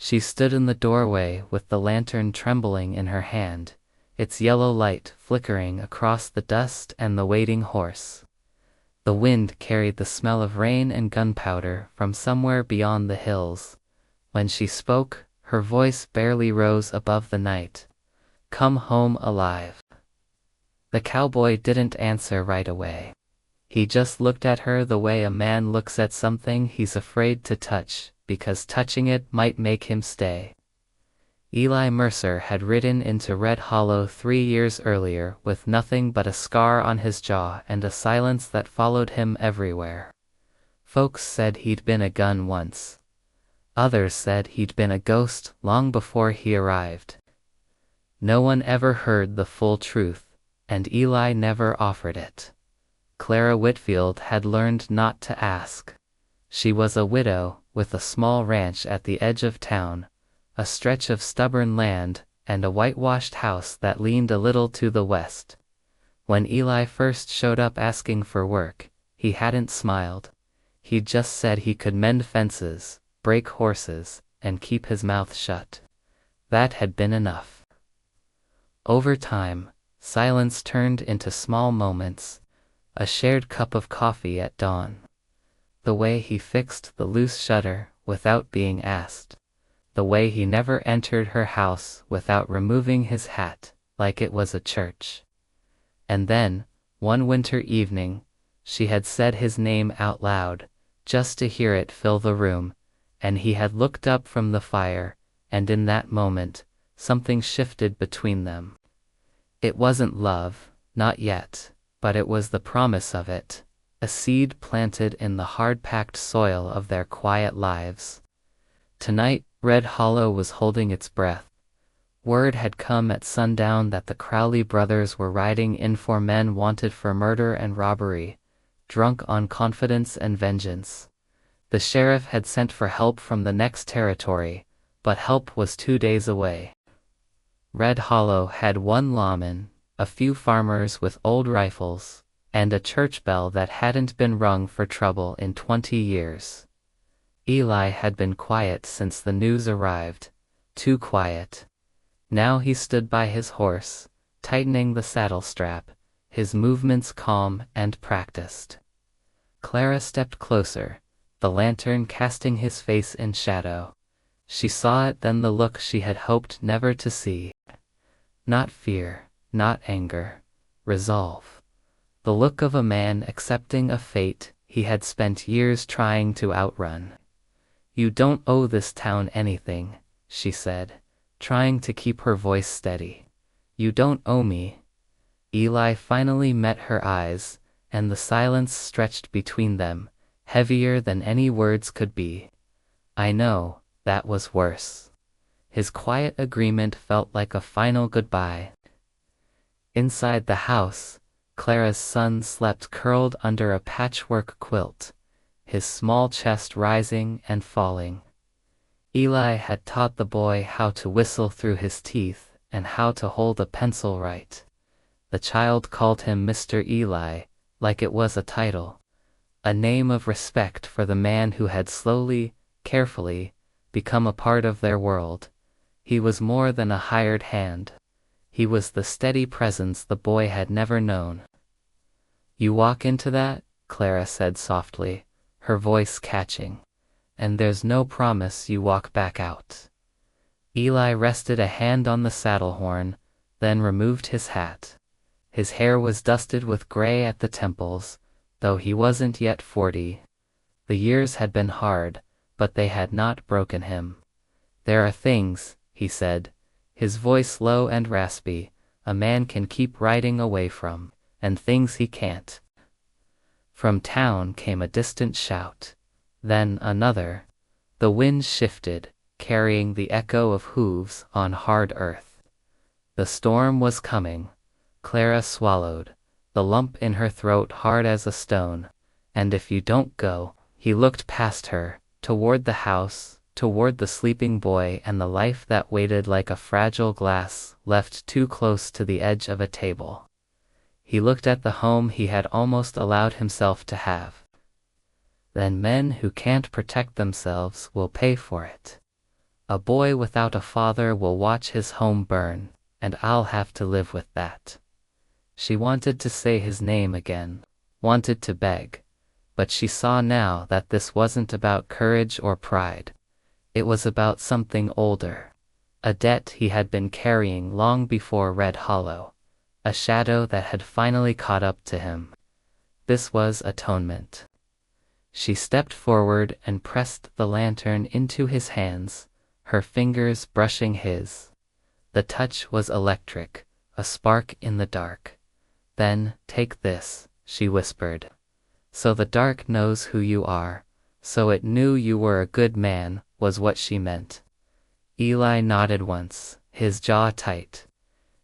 She stood in the doorway with the lantern trembling in her hand, its yellow light flickering across the dust and the waiting horse. The wind carried the smell of rain and gunpowder from somewhere beyond the hills. When she spoke, her voice barely rose above the night. "Come home alive." The cowboy didn't answer right away. He just looked at her the way a man looks at something he's afraid to touch, because touching it might make him stay. Eli Mercer had ridden into Red Hollow 3 years earlier with nothing but a scar on his jaw and a silence that followed him everywhere. Folks said he'd been a gun once. Others said he'd been a ghost long before he arrived. No one ever heard the full truth, and Eli never offered it. Clara Whitfield had learned not to ask. She was a widow, with a small ranch at the edge of town, a stretch of stubborn land, and a whitewashed house that leaned a little to the west. When Eli first showed up asking for work, he hadn't smiled. He'd just said he could mend fences, break horses, and keep his mouth shut. That had been enough. Over time, silence turned into small moments, a shared cup of coffee at dawn. The way he fixed the loose shutter without being asked. The way he never entered her house without removing his hat, like it was a church. And then, one winter evening, she had said his name out loud, just to hear it fill the room, and he had looked up from the fire, and in that moment, something shifted between them. It wasn't love, not yet, but it was the promise of it, a seed planted in the hard-packed soil of their quiet lives. Tonight, Red Hollow was holding its breath. Word had come at sundown that the Crowley brothers were riding in for men wanted for murder and robbery, drunk on confidence and vengeance. The sheriff had sent for help from the next territory, but help was 2 days away. Red Hollow had one lawman, a few farmers with old rifles, and a church bell that hadn't been rung for trouble in 20 years. Eli had been quiet since the news arrived, too quiet. Now he stood by his horse, tightening the saddle strap, his movements calm and practiced. Clara stepped closer, the lantern casting his face in shadow. She saw it then, the look she had hoped never to see. Not fear, not anger, resolve. The look of a man accepting a fate he had spent years trying to outrun. "You don't owe this town anything," she said, trying to keep her voice steady. "You don't owe me." Eli finally met her eyes, and the silence stretched between them, heavier than any words could be. "I know, that was worse." His quiet agreement felt like a final goodbye. Inside the house, Clara's son slept curled under a patchwork quilt, his small chest rising and falling. Eli had taught the boy how to whistle through his teeth and how to hold a pencil right. The child called him Mr. Eli, like it was a title, a name of respect for the man who had slowly, carefully, become a part of their world. He was more than a hired hand. He was the steady presence the boy had never known. "You walk into that," Clara said softly, her voice catching, "and there's no promise you walk back out." Eli rested a hand on the saddle horn, then removed his hat. His hair was dusted with gray at the temples, though he wasn't yet 40. The years had been hard, but they had not broken him. "There are things," he said, his voice low and raspy, "a man can keep riding away from, and things he can't." From town came a distant shout, then another. The wind shifted, carrying the echo of hooves on hard earth. The storm was coming. Clara swallowed, the lump in her throat hard as a stone. "And if you don't go," he looked past her, toward the house, toward the sleeping boy and the life that waited like a fragile glass left too close to the edge of a table. He looked at the home he had almost allowed himself to have. "Then men who can't protect themselves will pay for it." A boy without a father will watch his home burn, and I'll have to live with that. She wanted to say his name again, wanted to beg, but she saw now that this wasn't about courage or pride. It was about something older. A debt he had been carrying long before Red Hollow. A shadow that had finally caught up to him. This was atonement. She stepped forward and pressed the lantern into his hands, her fingers brushing his. The touch was electric, a spark in the dark. Then, take this, she whispered. So the dark knows who you are, so it knew you were a good man, was what she meant. Eli nodded once, his jaw tight.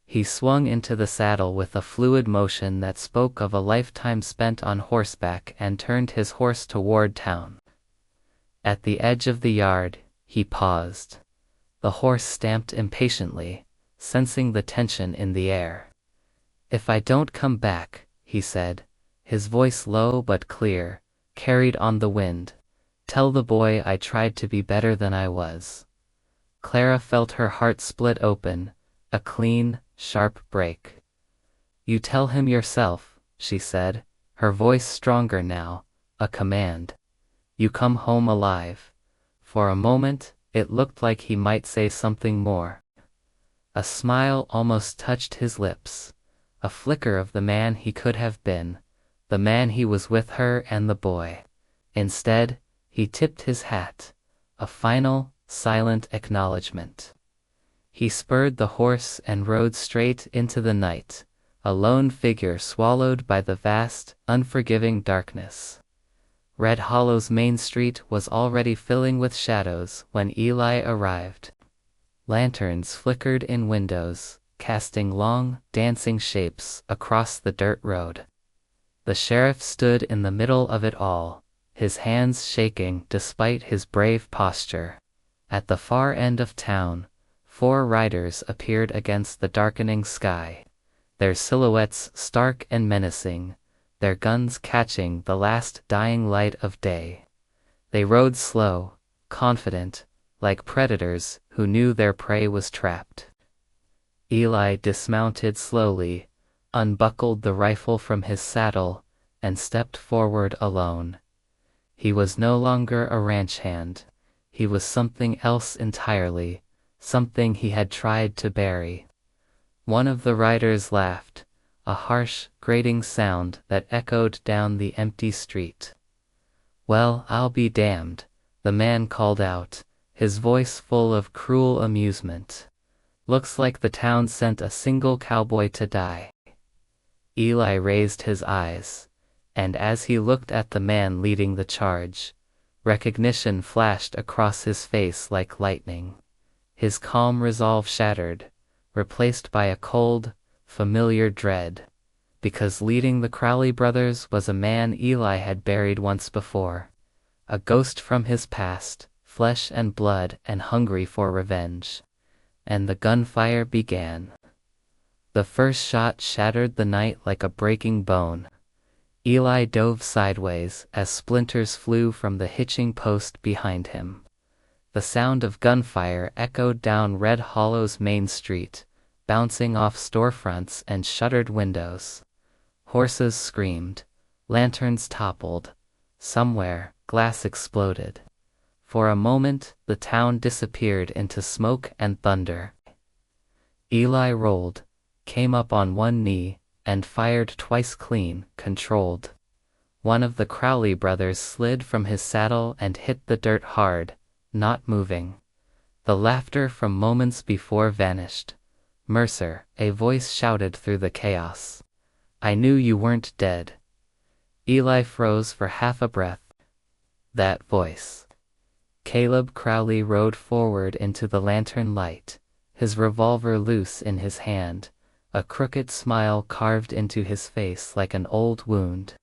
He swung into the saddle with a fluid motion that spoke of a lifetime spent on horseback and turned his horse toward town. At the edge of the yard, he paused. The horse stamped impatiently, sensing the tension in the air. "If I don't come back," he said, his voice low but clear, carried on the wind, "tell the boy I tried to be better than I was." Clara felt her heart split open, a clean, sharp break. "You tell him yourself," she said, her voice stronger now, a command. "You come home alive." For a moment, it looked like he might say something more. A smile almost touched his lips, a flicker of the man he could have been, the man he was with her and the boy. Instead, he tipped his hat, a final, silent acknowledgement. He spurred the horse and rode straight into the night, a lone figure swallowed by the vast, unforgiving darkness. Red Hollow's main street was already filling with shadows when Eli arrived. Lanterns flickered in windows, casting long, dancing shapes across the dirt road. The sheriff stood in the middle of it all, his hands shaking despite his brave posture. At the far end of town, 4 riders appeared against the darkening sky, their silhouettes stark and menacing, their guns catching the last dying light of day. They rode slow, confident, like predators who knew their prey was trapped. Eli dismounted slowly, unbuckled the rifle from his saddle, and stepped forward alone. He was no longer a ranch hand. He was something else entirely, something he had tried to bury. One of the riders laughed, a harsh, grating sound that echoed down the empty street. "Well, I'll be damned," the man called out, his voice full of cruel amusement. "Looks like the town sent a single cowboy to die." Eli raised his eyes, and as he looked at the man leading the charge, recognition flashed across his face like lightning. His calm resolve shattered, replaced by a cold, familiar dread, because leading the Crowley brothers was a man Eli had buried once before, a ghost from his past, flesh and blood and hungry for revenge. And the gunfire began. The first shot shattered the night like a breaking bone. Eli dove sideways as splinters flew from the hitching post behind him. The sound of gunfire echoed down Red Hollow's main street, bouncing off storefronts and shuttered windows. Horses screamed, lanterns toppled. Somewhere, glass exploded. For a moment, the town disappeared into smoke and thunder. Eli rolled, came up on one knee, and fired twice clean, controlled. One of the Crowley brothers slid from his saddle and hit the dirt hard, not moving. The laughter from moments before vanished. "Mercer," a voice shouted through the chaos. "I knew you weren't dead." Eli froze for half a breath. That voice. Caleb Crowley rode forward into the lantern light, his revolver loose in his hand, a crooked smile carved into his face like an old wound.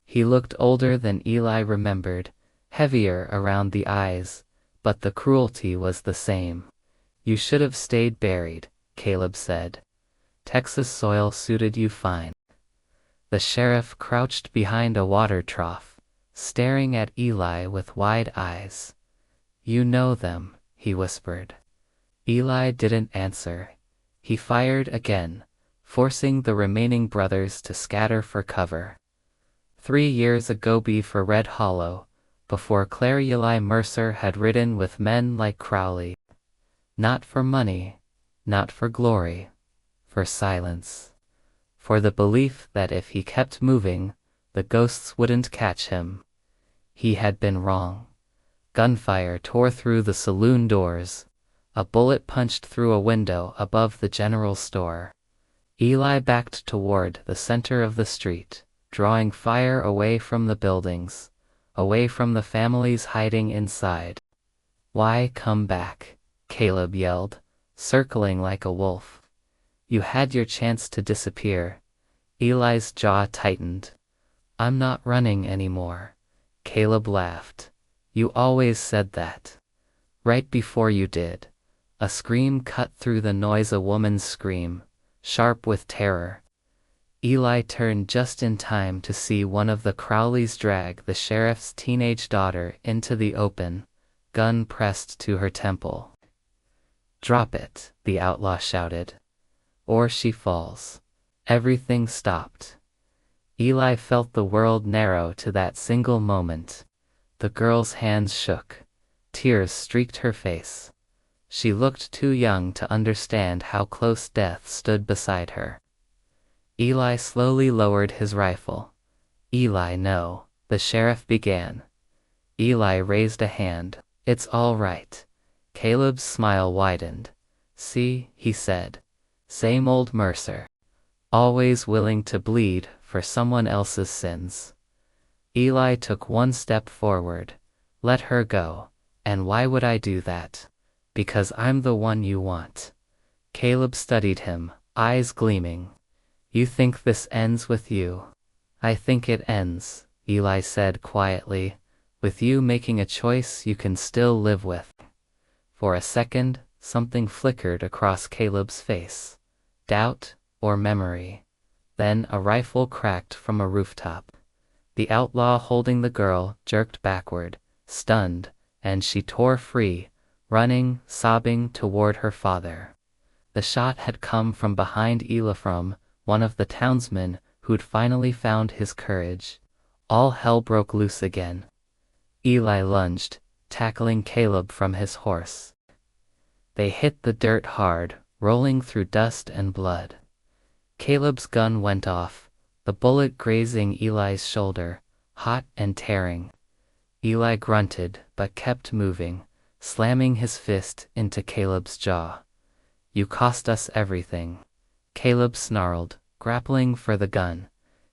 He looked older than Eli remembered, heavier around the eyes, but the cruelty was the same. "You should have stayed buried," Caleb said. "Texas soil suited you fine." The sheriff crouched behind a water trough, staring at Eli with wide eyes. "You know them," he whispered. Eli didn't answer. He fired again, forcing the remaining brothers to scatter for cover. 3 years ago for Red Hollow, before Claire, Eli Mercer had ridden with men like Crowley. Not for money, not for glory, for silence. For the belief that if he kept moving, the ghosts wouldn't catch him. He had been wrong. Gunfire tore through the saloon doors. A bullet punched through a window above the general store. Eli backed toward the center of the street, drawing fire away from the buildings, away from the families hiding inside. "Why come back?" Caleb yelled, circling like a wolf. "You had your chance to disappear." Eli's jaw tightened. "I'm not running anymore." Caleb laughed. "You always said that." Right before you did. A scream cut through the noise, a woman's scream, sharp with terror. Eli turned just in time to see one of the Crowleys drag the sheriff's teenage daughter into the open, gun pressed to her temple. "Drop it," the outlaw shouted. "Or she falls." Everything stopped. Eli felt the world narrow to that single moment. The girl's hands shook. Tears streaked her face. She looked too young to understand how close death stood beside her. Eli slowly lowered his rifle. "Eli, no," the sheriff began. Eli raised a hand. "It's all right." Caleb's smile widened. "See," he said. "Same old Mercer. Always willing to bleed for someone else's sins." Eli took one step forward. "Let her go." "And why would I do that?" "Because I'm the one you want." Caleb studied him, eyes gleaming. "You think this ends with you?" "I think it ends," Eli said quietly, "with you making a choice you can still live with." For a second, something flickered across Caleb's face. Doubt or memory. Then a rifle cracked from a rooftop. The outlaw holding the girl jerked backward, stunned, and she tore free, running, sobbing toward her father. The shot had come from behind Elifram, one of the townsmen who'd finally found his courage. All hell broke loose again. Eli lunged, tackling Caleb from his horse. They hit the dirt hard, rolling through dust and blood. Caleb's gun went off, the bullet grazing Eli's shoulder, hot and tearing. Eli grunted but kept moving, slamming his fist into Caleb's jaw. "You cost us everything." Caleb snarled, grappling for the gun.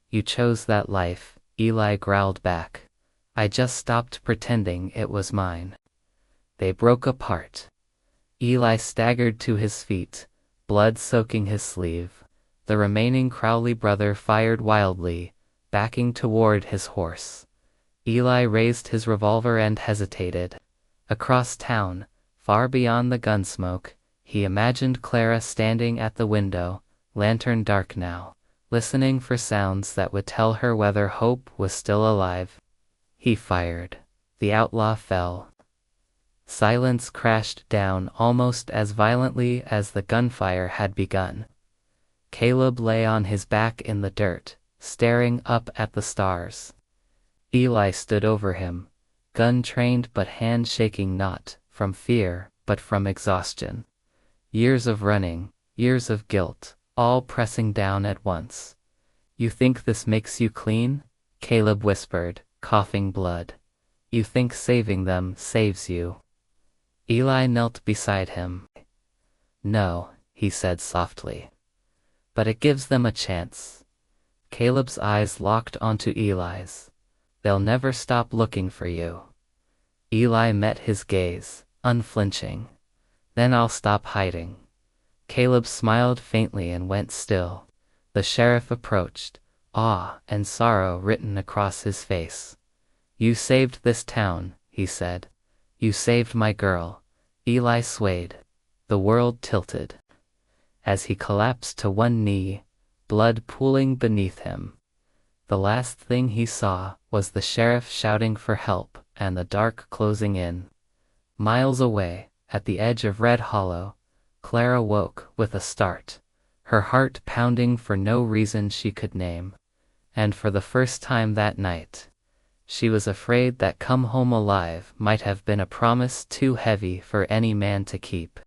"You chose that life," Eli growled back. "I just stopped pretending it was mine." They broke apart. Eli staggered to his feet, blood soaking his sleeve. The remaining Crowley brother fired wildly, backing toward his horse. Eli raised his revolver and hesitated. Across town, far beyond the gunsmoke, he imagined Clara standing at the window, lantern dark now, listening for sounds that would tell her whether hope was still alive. He fired. The outlaw fell. Silence crashed down almost as violently as the gunfire had begun. Caleb lay on his back in the dirt, staring up at the stars. Eli stood over him, gun trained but hand shaking, not from fear, but from exhaustion. Years of running, years of guilt, all pressing down at once. "You think this makes you clean?" Caleb whispered, coughing blood. "You think saving them saves you?" Eli knelt beside him. "No," he said softly. "But it gives them a chance." Caleb's eyes locked onto Eli's. "They'll never stop looking for you." Eli met his gaze, unflinching. "Then I'll stop hiding." Caleb smiled faintly and went still. The sheriff approached, awe and sorrow written across his face. "You saved this town," he said. "You saved my girl." Eli swayed. The world tilted. As he collapsed to one knee, blood pooling beneath him. The last thing he saw was the sheriff shouting for help and the dark closing in. Miles away, at the edge of Red Hollow, Clara woke with a start, her heart pounding for no reason she could name. And for the first time that night, she was afraid that "come home alive" might have been a promise too heavy for any man to keep.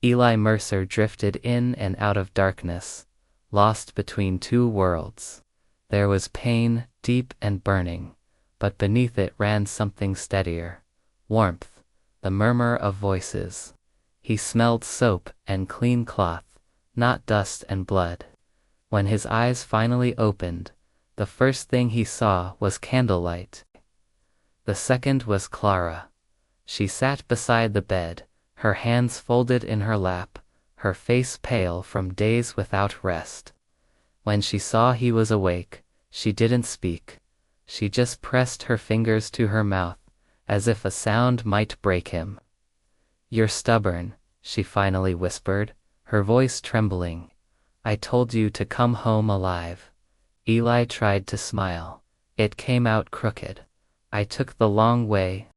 Eli Mercer drifted in and out of darkness, lost between two worlds. There was pain, deep and burning, but beneath it ran something steadier. Warmth, the murmur of voices. He smelled soap and clean cloth, not dust and blood. When his eyes finally opened, the first thing he saw was candlelight. The second was Clara. She sat beside the bed, her hands folded in her lap, her face pale from days without rest. When she saw he was awake, she didn't speak. She just pressed her fingers to her mouth, as if a sound might break him. "You're stubborn," she finally whispered, her voice trembling. "I told you to come home alive." Eli tried to smile. It came out crooked. "I took the long way."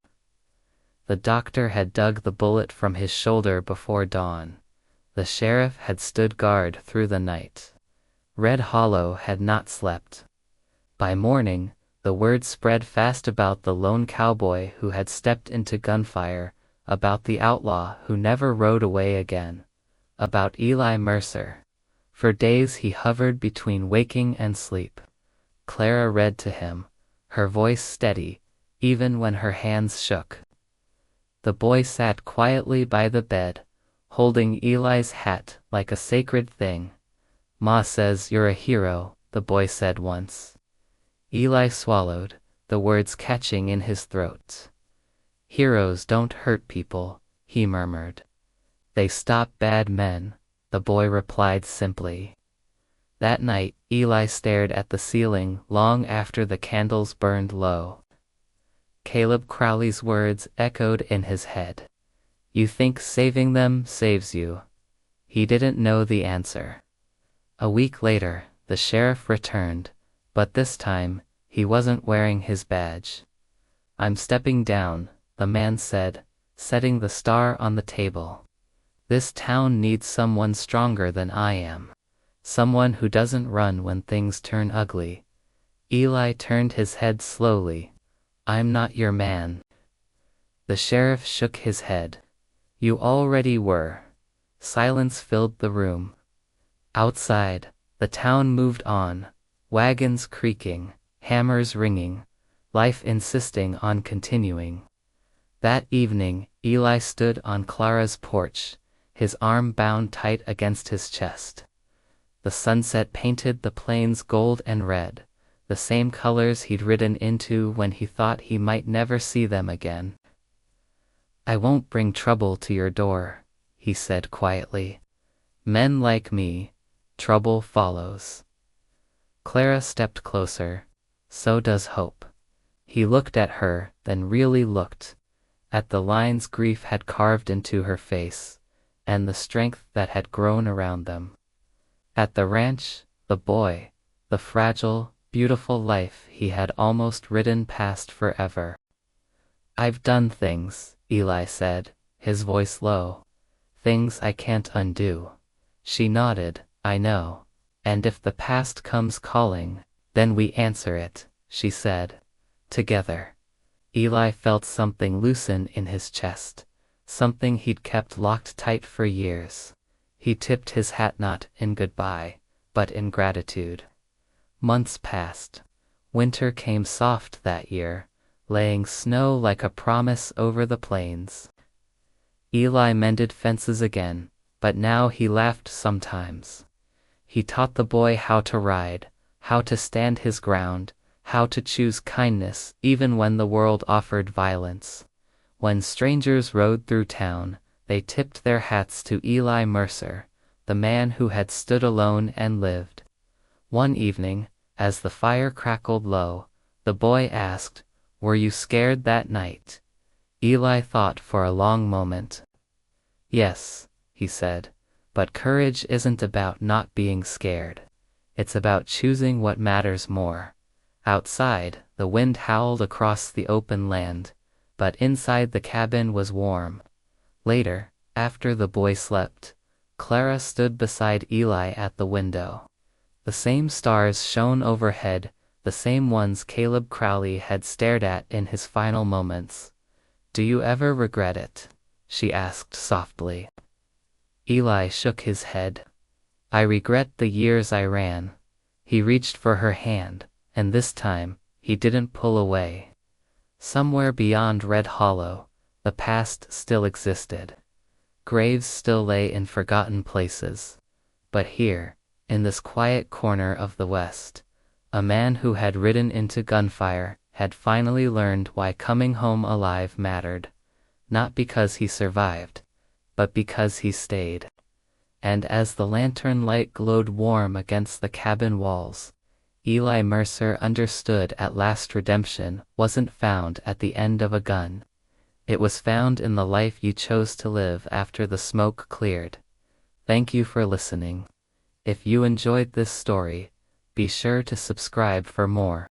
The doctor had dug the bullet from his shoulder before dawn. The sheriff had stood guard through the night. Red Hollow had not slept. By morning, the word spread fast about the lone cowboy who had stepped into Gunfire, about the outlaw who never rode away again, about Eli Mercer. For days he hovered between waking and sleep. Clara read to him, her voice steady, even when her hands shook. The boy sat quietly by the bed, holding Eli's hat like a sacred thing. "Ma says you're a hero," the boy said once. Eli swallowed, the words catching in his throat. "Heroes don't hurt people," he murmured. "They stop bad men," the boy replied simply. That night, Eli stared at the ceiling long after the candles burned low. Caleb Crowley's words echoed in his head. "You think saving them saves you?" He didn't know the answer. A week later, the sheriff returned, but this time, he wasn't wearing his badge. "I'm stepping down," the man said, setting the star on the table. "This town needs someone stronger than I am. Someone who doesn't run when things turn ugly." Eli turned his head slowly. "I'm not your man." The sheriff shook his head. "You already were." Silence filled the room. Outside, the town moved on, wagons creaking, hammers ringing, life insisting on continuing. That evening, Eli stood on Clara's porch, his arm bound tight against his chest. The sunset painted the plains gold and red, the same colors he'd ridden into when he thought he might never see them again. "I won't bring trouble to your door," he said quietly. "Men like me, trouble follows." Clara stepped closer. "So does hope." He looked at her, then really looked, at the lines grief had carved into her face, and the strength that had grown around them. At the ranch, the boy, the fragile, beautiful life he had almost ridden past forever. "I've done things," Eli said, his voice low. "Things I can't undo." She nodded. "I know. And if the past comes calling, then we answer it," she said. Together. Eli felt something loosen in his chest, something he'd kept locked tight for years. He tipped his hat not in goodbye, but in gratitude. Months passed. Winter came soft that year, laying snow like a promise over the plains. Eli mended fences again, but now he laughed sometimes. He taught the boy how to ride, how to stand his ground, how to choose kindness even when the world offered violence. When strangers rode through town, they tipped their hats to Eli Mercer, the man who had stood alone and lived. One evening, as the fire crackled low, the boy asked, "Were you scared that night?" Eli thought for a long moment. "Yes," he said, "but courage isn't about not being scared. It's about choosing what matters more." Outside, the wind howled across the open land, but inside the cabin was warm. Later, after the boy slept, Clara stood beside Eli at the window. The same stars shone overhead, the same ones Caleb Crowley had stared at in his final moments. "Do you ever regret it?" she asked softly. Eli shook his head. "I regret the years I ran." He reached for her hand, and this time, he didn't pull away. Somewhere beyond Red Hollow, the past still existed. Graves still lay in forgotten places. But here, in this quiet corner of the West, a man who had ridden into Gunfire had finally learned why coming home alive mattered. Not because he survived, but because he stayed. And as the lantern light glowed warm against the cabin walls, Eli Mercer understood at last redemption wasn't found at the end of a gun. It was found in the life you chose to live after the smoke cleared. Thank you for listening. If you enjoyed this story, be sure to subscribe for more.